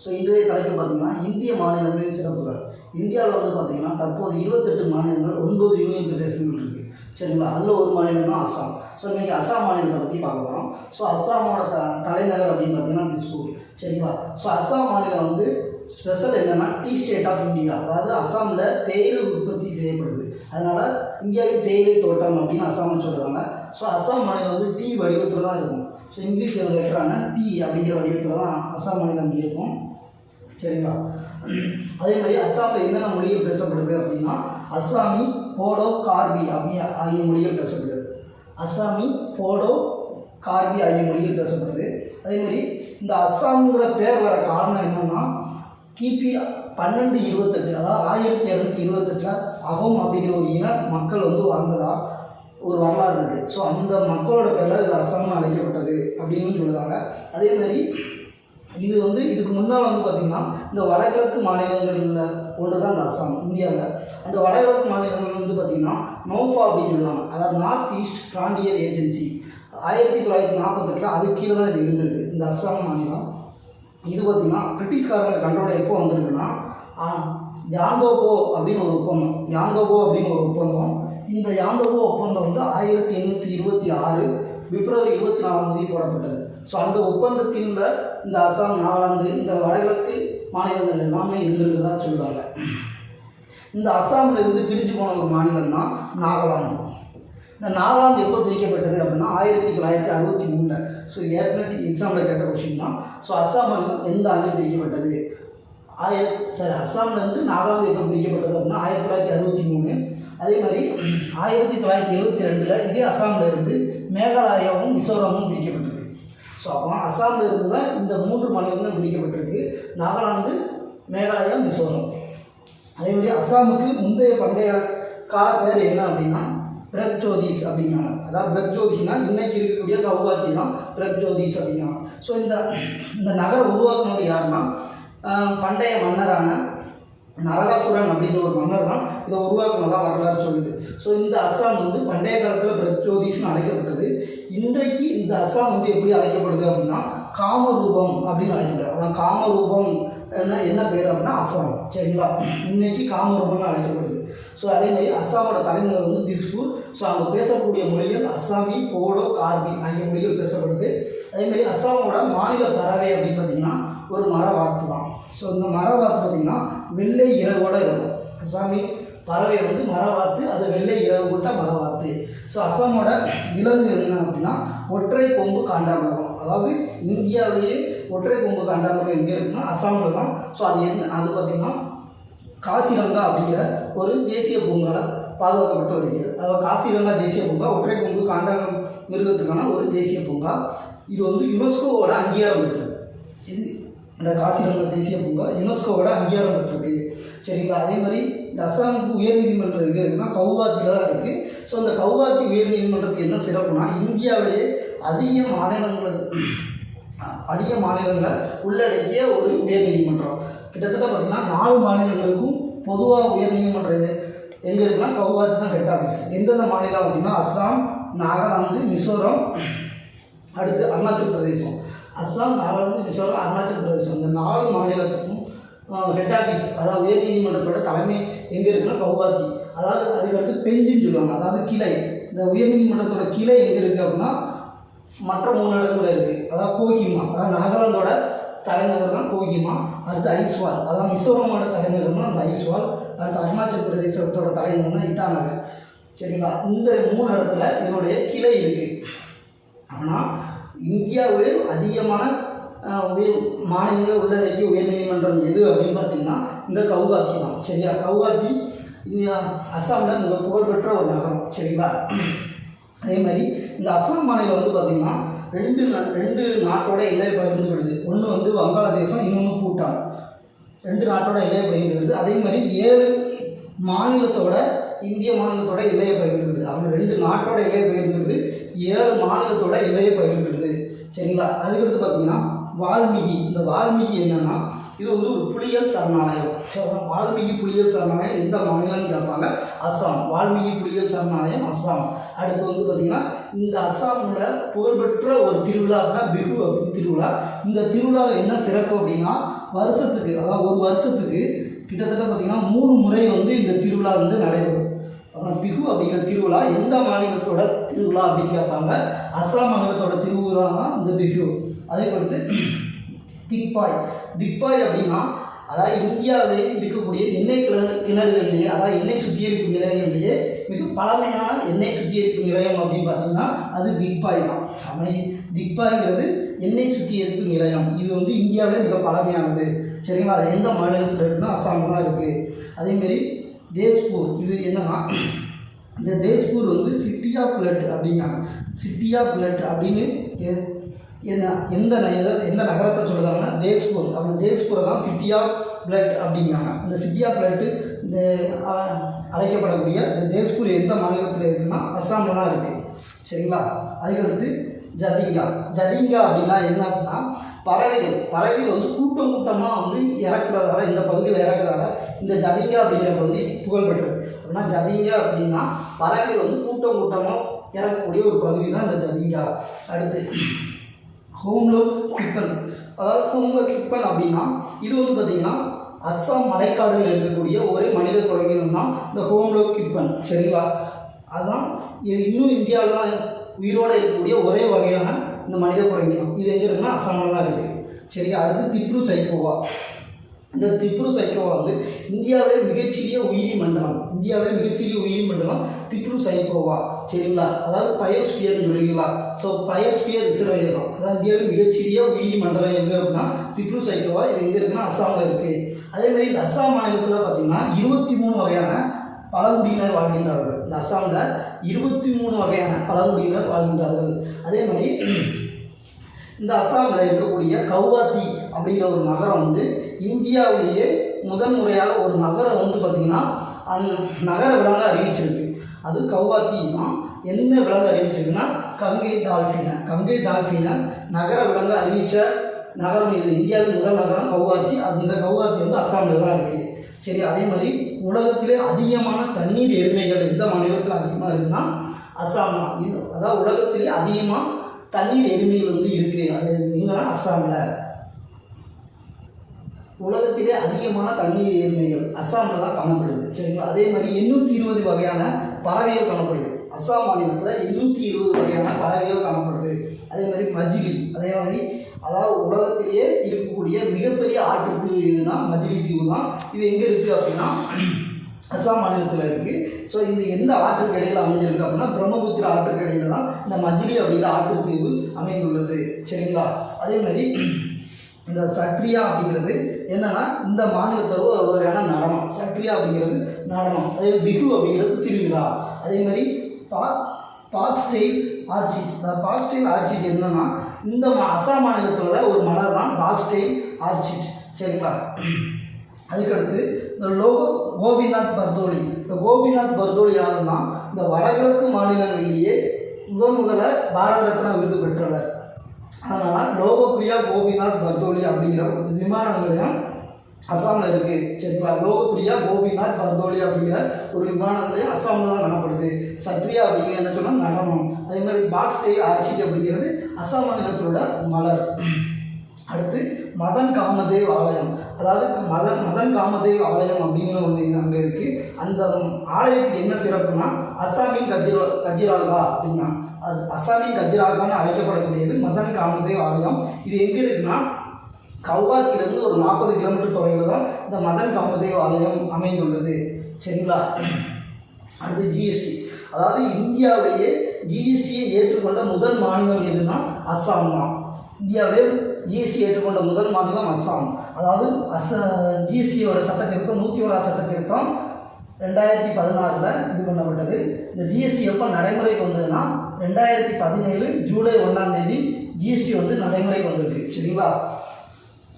So இன்றைய தலைப்பு பார்த்தீங்கன்னா இந்திய மாநிலங்களின் சிறப்புகள். இந்தியாவில் வந்து பார்த்தீங்கன்னா தற்போது 28 மாநிலங்கள் 9 யூனியன் பிரதேசங்கள் இருக்குது. சரிங்களா? அதில் ஒரு மாநிலம் தான் அஸ்ஸாம். ஸோ இன்றைக்கி அஸ்ஸாம் மாநிலத்தை பற்றி பார்க்க போகிறோம். ஸோ அஸ்ஸாமோட தலைநகர் அப்படின்னு பார்த்தீங்கன்னா திஸ்பூர். சரிங்களா? ஸோ அஸ்ஸாம் மாநிலம் வந்து ஸ்பெஷல் என்னென்னா டீ ஸ்டேட் ஆஃப் இந்தியா. அதாவது அஸ்ஸாமில் தேயிலை உற்பத்தி செய்யப்படுது. அதனால் இந்தியாவின் தேயிலை தோட்டம் அப்படின்னு அஸ்ஸாமை சொல்கிறாங்க. ஸோ அஸ்ஸாம் மாநிலம் வந்து டீ வடிவத்தில் தான் இருக்கும். ஸோ இங்கிலீஷில் லெட்டரான டீ அப்படிங்கிற வடிவத்தில் தான் அஸ்ஸாம் மாநிலம் இருக்கும். சரிங்களா? அதே மாதிரி அஸ்ஸாமில் என்னென்ன மொழிகள் பேசப்படுது அப்படின்னா அஸ்ஸாமி, போடோ, கார்பி ஆகிய மொழிகள் பேசப்படுது. அஸ்ஸாமி, போடோ, கார்பி ஆகிய மொழிகள் பேசப்படுது. அதே மாதிரி இந்த அஸ்ஸாம்ங்கிற பேர் வர காரணம் என்னென்னா கிபி 1228, அதாவது 1228 அகோம் அப்படிங்கிற ஒரு இன மக்கள் வந்து வாழ்ந்ததா ஒரு வரலாறு இருக்குது. ஸோ அந்த மக்களோட பேரில் இது அஸ்ஸாம்னு அழைக்கப்பட்டது அப்படின்னு சொல்லுவாங்க. அதே மாதிரி இது வந்து இதுக்கு முன்னால் வந்து பார்த்திங்கன்னா இந்த வடகிழக்கு மாநிலங்களில் ஒன்று தான் இந்த அஸ்ஸாம் இந்தியாவில். அந்த வடகிழக்கு மாநிலங்கள் வந்து பார்த்திங்கன்னா நோஃபா அப்படின்னு சொல்லுவாங்க. அதாவது நார்த் ஈஸ்ட் ஃப்ரான்டியர் ஏஜென்சி 1948 அது கீழே தான் இது இருந்திருக்கு இந்த அஸ்ஸாம் மாநிலம். இது பார்த்திங்கன்னா பிரிட்டிஷ்காரங்க கண்ட்ரோலில் எப்போ வந்திருக்குன்னா யாந்தோபோ அப்படின்னு ஒரு ஒப்பந்தம். இந்த யாந்தோபோ ஒப்பந்தம் வந்து 1826 பிப்ரவரி 24 போடப்பட்டது. ஸோ அந்த ஒப்பந்தத்தின் இந்த அஸ்ஸாம், நாகாலாந்து, இந்த வடகிழக்கு மாநிலங்கள் எல்லாமே இருந்திருக்கிறதா சொல்லுவாங்க. இந்த அஸ்ஸாமில் இருந்து பிரிஞ்சு போன ஒரு மாநிலம் தான் நாகாலாந்து. இந்த நாகாலாந்து எப்போ பிரிக்கப்பட்டது அப்படின்னா 1963. ஸோ ஏற்கனவே எக்ஸாமில் கேட்ட கொஸ்டின் தான். ஸோ அஸ்ஸாம் மாநிலம் எந்த ஆண்டு பிரிக்கப்பட்டது? அஸ்ஸாம்லேருந்து நாகாலாந்து எப்போ பிரிக்கப்பட்டது அப்படின்னா 1963. அதே மாதிரி 1972 இதே அஸ்ஸாமில் இருந்து மேகாலயாவும் மிசோரமும் பிரிக்கப்பட்டிருக்கு. ஸோ அப்போ அஸ்ஸாமில் இருந்து தான் இந்த 3 மாநிலங்களும் பிரிக்கப்பட்டிருக்கு: நாகாலாந்து, மேகாலயா, மிசோரம். அதே மாதிரி அஸ்ஸாமுக்கு பண்டைய கால பேர் என்ன அப்படின்னா பிரக்ஜோதிஸ் அப்படிங்கிறாங்க. அதாவது பிரக்ஜோதிஸ்னால் இன்றைக்கி இருக்கக்கூடிய கவுகாத்தி தான் பிரக்ஜோதிஸ் அப்படிங்கிறாங்க. ஸோ இந்த நகரம் உருவாக்குனவர் யாருன்னா பண்டைய மன்னரான நரகாசுரன் அப்படின்ற ஒரு மன்னர் தான் இதை உருவாக்குனதாக வரலாறு சொல்லுது. ஸோ இந்த அஸ்ஸாம் வந்து பண்டைய காலத்தில் பிரக்ஜோதிஸ்னு அழைக்கப்பட்டது. இன்றைக்கு இந்த அஸ்ஸாம் வந்து எப்படி அழைக்கப்படுது அப்படின்னா காமரூபம் அப்படின்னு அழைக்கப்படுது. ஆனால் காமரூபம் என்ன பேர் அப்படின்னா அஸ்ஸாம். சரிங்களா? இன்றைக்கி காமரூபம்னு அழைக்கப்படுது. ஸோ அதே மாதிரி அஸ்ஸாமோட தலைநகர் வந்து திஸ்பூர். ஸோ அங்கே பேசக்கூடிய மொழிகள் அஸ்ஸாமி, போடோ, கார்பி ஆகிய மொழிகள் பேசப்படுது. அதேமாதிரி அஸ்ஸாமோட மாநில பறவை அப்படின்னு பார்த்திங்கன்னா ஒரு மரவாத்து தான். ஸோ இந்த மரவாத்து பார்த்திங்கன்னா வெள்ளை இறகோடு இருக்கும். அஸ்ஸாமி பறவை வந்து மரவாத்து, அது வெள்ளை இறகு கொண்ட மரவாத்து. ஸோ அஸ்ஸாமோட விலங்கு என்ன அப்படின்னா ஒற்றை கொம்பு காண்டாமிருகம். அதாவது இந்தியாவிலேயே ஒற்றை கொம்பு காண்டாமிருகம் எங்கே இருக்குன்னா அஸ்ஸாமில் தான். ஸோ அது பார்த்திங்கன்னா காசிரங்கா அப்படிங்கிற ஒரு தேசிய பூங்காவில் பாதுகாக்கப்பட்டு வருகிறது. அதாவது காசிரங்கா தேசிய பூங்கா ஒற்றை கொம்பு காண்டாமிருகத்துக்கான ஒரு தேசிய பூங்கா. இது வந்து யுனெஸ்கோவோட அங்கீகாரம் பெற்றது. இந்த காசிரங்கா தேசிய பூங்கா யுனெஸ்கோவோட அங்கீகாரம் பெற்றிருக்கு. சரிங்களா? அதே மாதிரி இந்த அஸ்ஸாமுக்கு உயர்நீதிமன்றம் எங்கே இருக்குன்னா கவுகாத்தியில் தான் இருக்குது. ஸோ இந்த கவுகாத்தி உயர்நீதிமன்றத்துக்கு என்ன சிறப்புனா இந்தியாவிலேயே அதிக மாநிலங்களை உள்ளடக்கிய ஒரு உயர்நீதிமன்றம். கிட்டத்தட்ட பார்த்திங்கன்னா 4 மாநிலங்களுக்கும் பொதுவாக உயர்நீதிமன்றம் எங்கே இருக்குன்னா கவுகாத்தி தான் ஹெட் ஆஃபீஸ். எந்தெந்த மாநிலம் அப்படின்னா அஸ்ஸாம், நாகாலாந்து, மிசோரம், அடுத்து அருணாச்சல் பிரதேசம். அஸ்ஸாம், நாகாலாந்து, மிசோரம், அருணாச்சல் பிரதேசம் இந்த 4 மாநிலத்துக்கும் ஹெட் ஆஃபீஸ், அதாவது உயர்நீதிமன்றத்தோட தலைமை எங்கே இருக்குன்னா கவுகாத்தி. அதாவது அதுக்கடுத்து பெஞ்சுன்னு சொல்லுவாங்க, அதாவது கிளை. இந்த உயர்நீதிமன்றத்தோட கிளை எங்கே இருக்குது அப்படின்னா மற்ற 3 இடங்களில் இருக்குது. அதாவது கோஹிமா, அதாவது நாகாலாந்தோட தலைநகர் தான் கோஹிமா. அடுத்து ஐஸ்வால், அதாவது மிசோரமோட தலைநகர்னா அந்த ஐஸ்வால். அடுத்து அருணாச்சல் பிரதேசத்தோட தலைநகர்னா இட்டாநகர். சரிங்களா? இந்த 3 இடத்துல இதனுடைய கிளை இருக்குது. ஆனால் இந்தியாவிலே அதிகமான மாநிலங்களை உள்ளடக்கிய உயர்நீதிமன்றம் எது அப்படின்னு பார்த்தீங்கன்னா இந்த கவுகாத்தி தான். சரியா? கவுகாத்தி அஸ்ஸாமில் மிக புகழ்பெற்ற ஒரு நகரம். சரிங்களா? அதே மாதிரி இந்த அஸ்ஸாம் மாநிலம் வந்து பார்த்திங்கன்னா ரெண்டு நாட்டோட எல்லையை பகிர்ந்துக்கிடுது. ஒன்று வந்து வங்காளதேசம், இன்னொன்று பூட்டான். 2 நாட்டோட எல்லையை பகிர்ந்துக்கிடுது. அதே மாதிரி 7 மாநிலத்தோட இந்திய மாநிலத்தோட எல்லையை பகிர்ந்துக்கிடுது. அவங்க 2 நாட்டோட எல்லையை பகிர்ந்துக்கிடுது, 7 மாநிலத்தோட எல்லையை பகிர்ந்துக்கிடுது. சரிங்களா? அதுக்கடுத்து பார்த்திங்கன்னா வால்மீகி. இந்த வால்மீகி என்னென்னா இது வந்து ஒரு புலிகள் சரணாலயம். ஸோ வால்மீகி புலிகள் சரணாலயம் எந்த மாநிலம்னு கேட்பாங்க. அஸ்ஸாம். வால்மீகி புலிகள் சரணாலயம் அஸ்ஸாம். அடுத்து வந்து பார்த்திங்கன்னா இந்த அஸ்ஸாமோட புகழ்பெற்ற ஒரு திருவிழா அப்படின்னா பிஹு அப்படின்னு திருவிழா. இந்த திருவிழாவில் என்ன சிறப்பு அப்படின்னா வருஷத்துக்கு, அதாவது ஒரு வருஷத்துக்கு கிட்டத்தட்ட பார்த்திங்கன்னா 3 முறை வந்து இந்த திருவிழா வந்து நடைபெறும். பிஹு அப்படிங்கிற திருவிழா எந்த மாநிலத்தோட திருவிழா அப்படின்னு கேட்பாங்க. அஸ்ஸாம் மாநிலத்தோட திருவிழா தான் இந்த பிஹு. அதே பொறுத்து திக்பாய் அப்படின்னா அதாவது இந்தியாவிலே இருக்கக்கூடிய எண்ணெய் கிணறுகள்லேயே, அதாவது எண்ணெய் சுத்திகரிப்பு நிலையங்கள்லேயே மிக பழமையான எண்ணெய் சுத்திகரிப்பு நிலையம் அப்படின்னு பார்த்தீங்கன்னா அது திக்பாய் தான். திக்பாய்ங்கிறது எண்ணெய் சுத்திகரிப்பு நிலையம். இது வந்து இந்தியாவிலே மிக பழமையானது. சரிங்களா? அது எந்த மாநிலத்தில் இருக்குன்னா அஸ்ஸாமில் தான் இருக்குது. அதேமாரி தேஸ்பூர், இது என்னன்னா இந்த தேஸ்பூர் வந்து சிட்டி ஆஃப் பிளட் அப்படிங்காங்க. சிட்டி ஆஃப் பிளட் அப்படின்னு எந்த நகரத்தை சொல்லுறாங்கன்னா தேஸ்பூர். அந்த தேஸ்பூரை தான் சிட்டி ஆஃப் பிளட் அப்படிங்காங்க. இந்த சிட்டி ஆஃப் பிளட்டு இந்த அழைக்கப்படக்கூடிய இந்த தேஸ்பூர் எந்த மாநிலத்தில் இருக்குன்னா அஸ்ஸாமில் தான் இருக்குது. சரிங்களா? அதுக்கடுத்து ஜதிங்கா அப்படின்னா என்ன அப்படின்னா பறவைகள் வந்து கூட்டமாக வந்து இறக்குறதால, இந்த பகுதியில் இறக்குறதால இந்த ஜதிங்கா அப்படிங்கிற பகுதி புகழ்பெற்றது. அப்படின்னா ஜதிங்கா அப்படின்னா பறவைகள் வந்து கூட்டமாக இறக்கக்கூடிய ஒரு பகுதி தான் இந்த ஜதிங்கா. அடுத்து ஹோம்லோக் கிப்பன். அதாவது ஹோம்லோக் கிப்பன் அப்படின்னா இது வந்து பார்த்திங்கன்னா அஸ்ஸாம் மலைக்காடுகளில் இருக்கக்கூடிய ஒரே மனித குரங்கினம் தான் இந்த ஹோம்லோக் கிப்பன். சரிங்களா? அதுதான் இன்னும் இந்தியாவில் தான் உயிரோடு இருக்கக்கூடிய ஒரே வகையான இந்த மனித குரங்கினம். இது எங்கே இருக்குன்னா அஸ்ஸாமில் தான் இருக்குது. சரிங்களா? அடுத்து திப்ரு சைக்கோவா. இந்த திப்ரு சைக்கோவா வந்து இந்தியாவிலே மிகச்சிறிய உயிரி மண்டலம் திப்ரு சைக்கோவா. சரிங்களா? அதாவது பயோஸ்பியர்னு சொல்லுவீங்களா? ஸோ பயோஸ்பியர் ரிசர்வேயர் தான். அதாவது இந்தியாவில் மிகச்சிறிய உயிரி மண்டலம் எங்கே அப்படின்னா திப்ரு சைக்கோவா. இது எங்கே இருக்குன்னா அஸ்ஸாமில் இருக்குது. அதேமாதிரி இந்த அஸ்ஸாம் மாநிலத்தில் பார்த்திங்கன்னா 23 வகையான பழங்குடியினர் வாழ்கின்றார்கள். இந்த அஸ்ஸாமில் 23 வகையான பழங்குடியினர் வாழ்கின்றார்கள். அதே மாதிரி இந்த அஸ்ஸாமில் இருக்கக்கூடிய கவுகாத்தி அப்படிங்கிற ஒரு நகரம் வந்து இந்தியாவிலேயே முதன்முறையாக ஒரு நகரம் வந்து பார்த்திங்கன்னா அந்த நகர விலங்கு அறிவிச்சிருக்கு. அது கவுகாத்தி தான். என்ன விலங்கு அறிவிச்சிருக்குன்னா கங்கை டால்ஃபினை நகர விலங்கு அறிவித்த நகரம் இது. இந்தியாவின் முதல் நகரம் கவுகாத்தி. அந்த கவுகாத்தி வந்து அஸ்ஸாமில் தான் இருக்குது. சரி, அதே மாதிரி உலகத்திலே அதிகமான தண்ணீர் எருமைகள் எந்த மாநிலத்தில் அதிகமாக இருக்குன்னா அஸ்ஸாம் தான். இது அதாவது உலகத்திலே அதிகமாக தண்ணீர் எருமைகள் வந்து இருக்குது. அது எங்கன்னா அஸ்ஸாமில். உலகத்திலே அதிகமான தண்ணீர் எருமைகள் அஸ்ஸாமில் தான் காணப்படுது. சரிங்களா? அதே மாதிரி 820 வகையான பறவைகள் காணப்படுது. அஸ்ஸாம் மாநிலத்தில் 820 வகையான பறவைகள் காணப்படுது. அதே மாதிரி மஜ்லி, அதே மாதிரி அதாவது உலகத்திலேயே இருக்கக்கூடிய மிகப்பெரிய ஆற்றுத்தீவு எதுனா மஜ்லி தீவு தான். இது எங்கே இருக்குது அப்படின்னா அஸ்ஸாம் மாநிலத்தில் இருக்குது. ஸோ இந்த எந்த ஆற்றுக்கு இடையில் அமைஞ்சிருக்கு அப்படின்னா பிரம்மபுத்திரா ஆற்றுக்கு இடையில் தான் இந்த மஜ்லி அப்படிங்கிற ஆற்றுத்தீவு அமைந்துள்ளது. சரிங்களா? அதே மாதிரி இந்த சக்ரியா அப்படிங்கிறது என்னென்னா இந்த மாநிலத்தோட ஒரு வகையான நடனம். சக்ரியா அப்படிங்கிறது நடனம். அதே பிஹு அப்படிங்கிறது திருவிழா. அதே மாதிரி பாக்ஸ்டைல் ஆர்ச்சிட் என்னன்னா இந்த அஸ்ஸாம் மாநிலத்தோட ஒரு மலர் தான் பாக்ஸ்டைல் ஆர்ச்சிட். சரிங்களா? அதுக்கடுத்து இந்த கோபிநாத் பர்தோலி. இந்த கோபிநாத் பர்தோலி யாருன்னா இந்த வடகிழக்கு மாநிலங்களிலேயே முதல்ல பாரத ரத்னா விருது பெற்றவர். அதனால் லோகப்பிரியா கோபிநாத் பர்தோலி அப்படிங்கிற ஒரு விமான நிலையம் அஸ்ஸாமில் இருக்குது. சரிங்களா? லோகப்பிரியா கோபிநாத் பர்தோலி அப்படிங்கிற ஒரு விமான நிலையம் அஸ்ஸாமில் தான் காணப்படுது. சத்ரியா அப்படிங்கிற என்ன சொன்னால் நடனம். அதே மாதிரி பாக்ஸ்டைல் ஆர்ச்சிட் அப்படிங்கிறது அஸ்ஸாம் மாநிலத்தோட மலர். அடுத்து மதன் காமதேவ் ஆலயம். அதாவது மதன் காமதேவ் ஆலயம் அப்படிங்கிற ஒன்று அங்கே இருக்குது. அந்த ஆலயத்துக்கு என்ன சிறப்புனா அஸ்ஸாமின் கஜிராகா அப்படின்னா அஸ்ஸாமின் கஜிராகான்னு அழைக்கப்படக்கூடியது மதன் காமதேவ் ஆலயம். இது எங்கே இருக்குன்னா கவுகாத்திலிருந்து ஒரு 40 கிலோமீட்டர் தொலைவில் தான் இந்த மதன் காமதேவ் ஆலயம் அமைந்துள்ளது. சரிங்களா? அடுத்து ஜிஎஸ்டி. அதாவது இந்தியாவிலேயே ஜிஎஸ்டியை ஏற்றுக்கொண்ட முதல் மாநிலம் எதுனா அஸ்ஸாம் தான். இந்தியாவிலே ஜிஎஸ்டி ஏற்றுக்கொண்ட முதல் மாநிலம் அஸ்ஸாம். அதாவது ஜிஎஸ்டியோட சட்டத்திருத்தம் 101 சட்டத்திருத்தம் 2016 இது பண்ணப்பட்டது. இந்த ஜிஎஸ்டி எப்போ நடைமுறைக்கு வந்ததுன்னா 2017 ஜூலை 1ஆம் தேதி ஜிஎஸ்டி வந்து நடைமுறைக்கு வந்திருக்கு. சரிங்களா?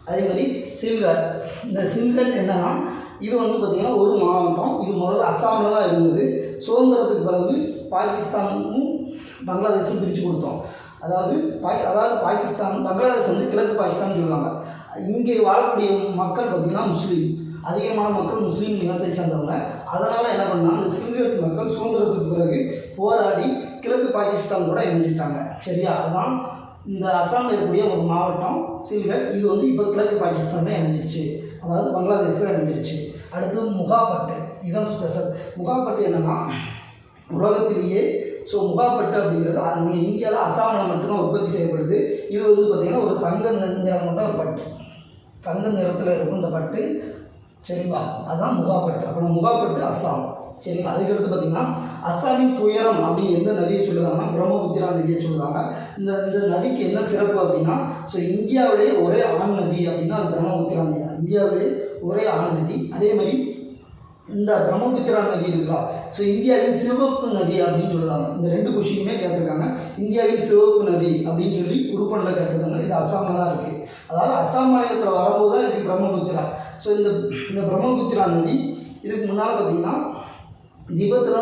அதே மாதிரி சில்கட். இந்த சில்கட் என்னன்னா இது வந்து பார்த்திங்கன்னா ஒரு மாவட்டம். இது முதல்ல அஸ்ஸாமில் தான் இருந்தது. சுதந்திரத்துக்கு பிறகு பாகிஸ்தானும் பங்களாதேஷும் பிரித்து கொடுத்தோம். அதாவது பங்களாதேஷ் வந்து கிழக்கு பாகிஸ்தான் சொல்லுவாங்க. இங்கே வாழக்கூடிய மக்கள் பார்த்திங்கன்னா முஸ்லீம். அதிகமான மக்கள் முஸ்லீம் இனத்தை சேர்ந்தவங்க. அதனால் என்ன பண்ணால் அந்த சில்ஹெட் மக்கள் சுதந்திரத்துக்கு பிறகு போராடி கிழக்கு பாகிஸ்தான் கூட இணைஞ்சிட்டாங்க. சரியா, அதுதான் இந்த அஸ்ஸாமில் இருக்கக்கூடிய ஒரு மாவட்டம் சில்ஹெட். இது வந்து இப்போ கிழக்கு பாகிஸ்தானில் இணைஞ்சிருச்சு, அதாவது பங்களாதேஷில் இணைஞ்சிருச்சு. அடுத்து முகாப்பட்டு, இதுதான் ஸ்பெஷல். முகாப்பட்டு என்னென்னா உலகத்திலேயே முகாப்பட்டு அப்படிங்கிறது நம்ம இந்தியாவில் அஸ்ஸாமில் மட்டும்தான் உற்பத்தி செய்யப்படுது. இது வந்து பார்த்திங்கன்னா ஒரு தங்க நிறம் கொண்ட ஒரு பட்டு, தங்க நிறத்தில் இருக்கும் இந்த பட்டு. சரிங்களா, அதுதான் முகாப்பட்டு. அப்புறம் முகாப்பட்டு அஸ்ஸாம். சரிங்களா, அதுக்கடுத்து பார்த்திங்கன்னா அஸ்ஸாமின் துயரம் அப்படின்னு எந்த நதியை சொல்லுதாங்கன்னா பிரம்மபுத்திரா நதியை சொல்லுதாங்க. இந்த நதிக்கு என்ன சிறப்பு அப்படின்னா இந்தியாவிலே ஒரே ஆண் நதி அப்படின்னா அது பிரம்மபுத்திரா நதி தான். இந்தியாவிலே ஒரே ஆண் நதி. அதே மாதிரி இந்த பிரம்மபுத்திரா நதி இருக்கா இந்தியாவின் சிவப்பு நதி அப்படின்னு சொல்லுவாங்க. இந்த 2 கொஷினுமே கேட்டிருக்காங்க. இந்தியாவின் சிவப்பு நதி அப்படின்னு சொல்லி குரூப்பனில் கேட்டிருக்காங்க. இது அஸ்ஸாமில் தான் இருக்குது. அதாவது அஸ்ஸாம் மாநிலத்தில் வரும்போது தான் இது பிரம்மபுத்திரா. இந்த பிரம்மபுத்திரா நதி இதுக்கு முன்னால் பார்த்திங்கன்னா திபத்தில்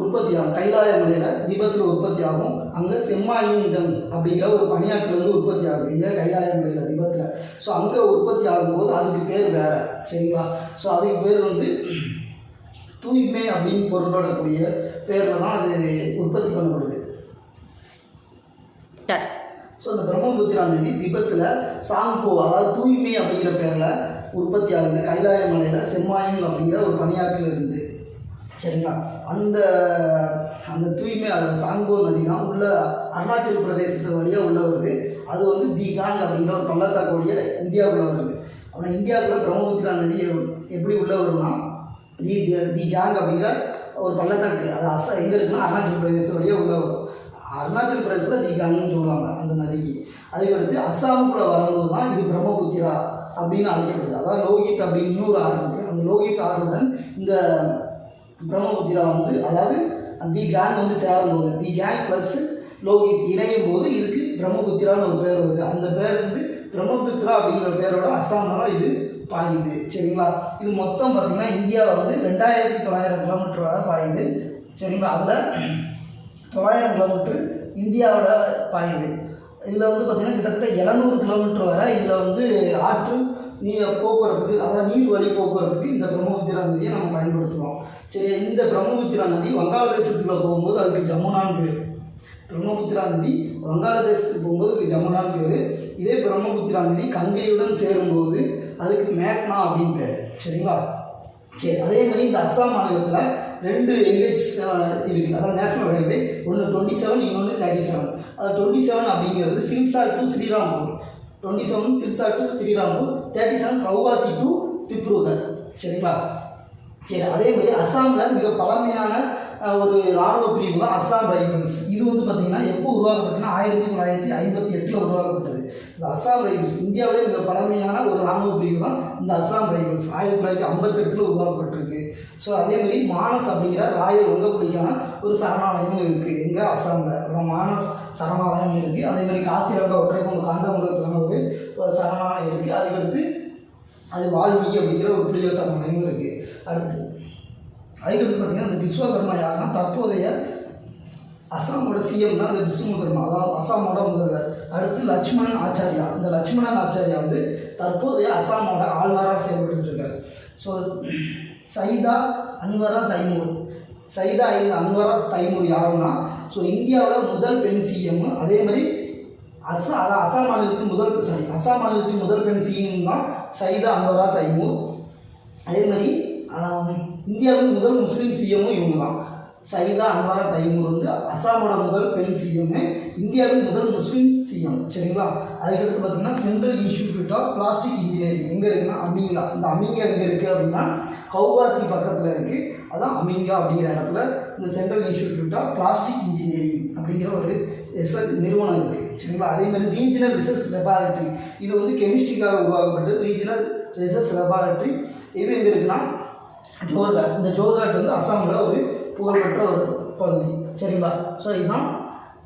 உற்பத்தி ஆகும். கைலாய மலையில் திபத்தில் உற்பத்தி ஆகும். அங்கே செம்மாயுண்டம் அப்படிங்கிற ஒரு பனியாற்றில் வந்து உற்பத்தி ஆகுது. இங்கே கைலாய மலையில் திபத்தில். அங்கே உற்பத்தி ஆகும்போது அதுக்கு பேர் வேறு. சரிங்களா, அதுக்கு பேர் வந்து தூய்மை அப்படின்னு பொருளோடக்கூடிய பேரில் தான் அது உற்பத்தி பண்ணப்படுது. இந்த பிரம்மபுத்திரா நதி திபத்தில் சாங்போ அதாவது தூய்மை அப்படிங்கிற பேரில் உற்பத்தி ஆகுது. கைலாய மலையில் செம்மாயும் அப்படிங்கிற ஒரு பனியாற்றில் இருந்து. சரிங்களா, அந்த தூய்மை சாங்கோ நதி தான் உள்ள அருணாச்சல் பிரதேசத்து வழியாக உள்ள வருது. அது வந்து திகாங் அப்படிங்கிற ஒரு பள்ளத்தாக்குடைய இந்தியாவுக்குள்ளே வருது. அப்புறம் இந்தியாவுக்குள்ள பிரம்மபுத்திரா நதி எப்படி உள்ளே வரும்னா திகாங் அப்படிங்கிற ஒரு பள்ளத்தாக்கு அது எங்கே இருக்குன்னா அருணாச்சல் பிரதேசம் வழியாக உள்ளே வரும். அருணாச்சல் பிரதேசத்தில் திகாங்னு சொல்லுவாங்க அந்த நதிக்கு. அதுக்கடுத்து அஸ்ஸாமுக்குள்ளே வரும்போது தான் இது பிரம்மபுத்திரா அப்படின்னு அழைக்கப்படுது. அதாவது லோகித் அப்படின்னு இன்னொரு ஆறு இருக்குது. அந்த லோகித் ஆறுடன் இந்த பிரம்மபுத்திரா வந்து அதாவது திகாங் வந்து சேரும்போது திகாங் ப்ளஸ் லோகித் இணையும் போது இதுக்கு பிரம்மபுத்திரான்னு ஒரு பேர் வருது. அந்த பேர் வந்து பிரம்மபுத்திரா அப்படிங்கிற பேரோட அஸ்ஸாமில் தான் இது பாயுது. சரிங்களா, இது மொத்தம் பார்த்திங்கன்னா இந்தியாவில் வந்து 2900 கிலோமீட்டர் வரை பாயுது. சரிங்களா, அதில் 900 கிலோமீட்டர் இந்தியாவோட பாயுது. இதில் வந்து பார்த்திங்கன்னா கிட்டத்தட்ட 700 கிலோமீட்டர் வரை இதில் வந்து ஆற்று நீர் போக்குவரத்துக்கு அதாவது நீர் வழி போக்குவரத்துக்கு இந்த பிரம்மபுத்திரா நதியை நம்ம பயன்படுத்துவோம். சரி, இந்த பிரம்மபுத்திரா நதி வங்காளதேசத்துக்குள்ளே போகும்போது அதுக்கு ஜமுனான்னு பேர். பிரம்மபுத்திரா நதி வங்காளதேசத்துக்கு போகும்போது அதுக்கு ஜமுனான்னு பேர். இதே பிரம்மபுத்திரா நதி கங்கையுடன் சேரும்போது அதுக்கு மேக்னா அப்படின்னு பேர். சரிங்களா, சரி, அதே மாதிரி இந்த அஸ்ஸாம் மாநிலத்தில் 2 எல்ஹெச் இருக்குது. அதாவது நேஷனல் ஹைவே, ஒன்று 27, இன்னொன்று 37. அது 27 அப்படிங்கிறது Silchar to Srirampur, 27 Silchar to Srirampur, 37 Guwahati to Dibrugarh. சரிங்களா, சரி, அதே மாதிரி அஸ்ஸாமில் மிக பழமையான ஒரு இராணுவ பிரிவு தான் அஸ்ஸாம் ரைபிள்ஸ். இது வந்து பார்த்திங்கன்னா எப்போ உருவாக்கப்பட்டதுன்னா 1958 உருவாக்கப்பட்டது. இந்த அஸ்ஸாம் ரைபிள்ஸ் இந்தியாவிலே மிக பழமையான ஒரு இராணுவ பிரிவு தான் இந்த அஸ்ஸாம் ரைபிள்ஸ். 1958 உருவாக்கப்பட்டிருக்கு. அதே மாதிரி மானஸ் அப்படிங்கிற ராயல் வங்கப்புலிக்கான ஒரு சரணாலயம் இருக்குது எங்கே அஸ்ஸாமில். அப்புறம் மானஸ் சரணாலயம் இருக்குது. அதே மாதிரி காசிரங்கா ஒற்றைக்கொம்பு காண்டமிருகத்துக்கான ஒரு சரணாலயம் இருக்குது. அதுக்கடுத்து அது வால்மீகி அப்படிங்கிற ஒரு புலிகள் சரணாலயம் இருக்குது. அதுக்கடுத்து பார்த்திங்கன்னா இந்த விஸ்வகர்மா யாருன்னா தற்போதைய அஸ்ஸாமோட சிஎம் தான் இந்த விஸ்வகர்மா, அதாவது அஸ்ஸாமோட முதல்வர். அடுத்து லட்சுமணன் ஆச்சாரியா. இந்த லட்சுமணன் ஆச்சாரியா வந்து தற்போதைய அஸ்ஸாமோட ஆளுநராக செயல்பட்டு இருக்கார். சைதா அன்வரா தைமூர். சைதா அன்வரா தைமூர் யாருன்னா இந்தியாவில் முதல் பெண் சிஎம். அதே மாதிரி அஸ்ஸாம் மாநிலத்தின் முதல் பெண் சிஎம் தான் சைதா அன்வரா தைமூர். அதே மாதிரி இந்தியாவின் முதல் முஸ்லீம் சிஎம்மும் இவங்க தான். சைதா அன்வரா தைமூர் வந்து அஸ்ஸாமோட முதல் பெண் சிஎம், இந்தியாவின் முதல் முஸ்லீம் சிஎம். சரிங்களா, அதுக்கடுத்து பார்த்திங்கன்னா central institute of plastic engineering எங்கே இருக்குன்னா அமிங்கா. இந்த அமிங்கா எங்கே இருக்குது அப்படின்னா கவுஹாத்தி பக்கத்தில் இருக்குது. அதான் அமிங்கா அப்படிங்கிற இடத்துல இந்த central institute of plastic engineering அப்படிங்கிற ஒரு ரிசர்ச் நிறுவனம் இருக்குது. சரிங்களா, அதே மாதிரி ரீஜனல் ரிசர்ச் லெபார்ட்டரி, இது வந்து கெமிஸ்ட்ரிக்காக உருவாக்கப்பட்டு ரீஜனல் ரிசர்ச் லெபார்ட்டரி இது எங்கே இருக்குன்னா ஜோர்ஹாட். இந்த ஜோர்ஹாட் வந்து அஸ்ஸாமில் ஒரு புகழ்பெற்ற ஒரு பகுதி. சரிங்களா, இதுதான்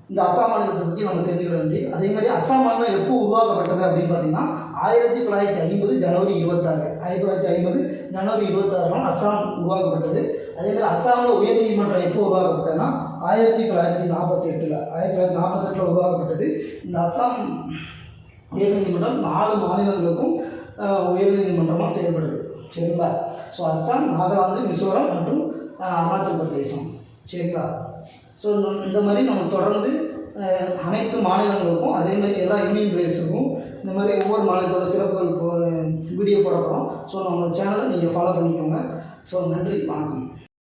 இந்த அஸ்ஸாம் மாநிலத்தை பற்றி நம்ம தெரிஞ்சுக்கிட வேண்டியது. அதே மாதிரி அஸ்ஸாம் மாநிலம் எப்போ உருவாக்கப்பட்டது அப்படின்னு பார்த்தீங்கன்னா 1950 ஜனவரி 26. 1950 ஜனவரி 26 அஸ்ஸாம் உருவாக்கப்பட்டது. அதே மாதிரி அஸ்ஸாமில் உயர்நீதிமன்றம் எப்போ உருவாக்கப்பட்டதுன்னா 1948 உருவாக்கப்பட்டது. இந்த அஸ்ஸாம் உயர்நீதிமன்றம் 4 மாநிலங்களுக்கும் உயர்நீதிமன்றமாக செயல்படுது. சரிங்களா. ஸோ அஸ்ஸாம், நாகாலாந்து, மிசோரம் மற்றும் அருணாச்சல் பிரதேசம். சரிங்களா. ஸோ இந்த மாதிரி நம்ம தொடர்ந்து அனைத்து மாநிலங்களுக்கும் அதே மாதிரி எல்லா யூனியன் பிரதேசத்துக்கும் இந்த மாதிரி ஒவ்வொரு மாநிலத்தோட சிறப்புகள் வீடியோ போட போகிறோம். ஸோ நம்ம சேனலை நீங்கள் ஃபாலோ பண்ணிக்கோங்க. ஸோ நன்றி, வணக்கம்.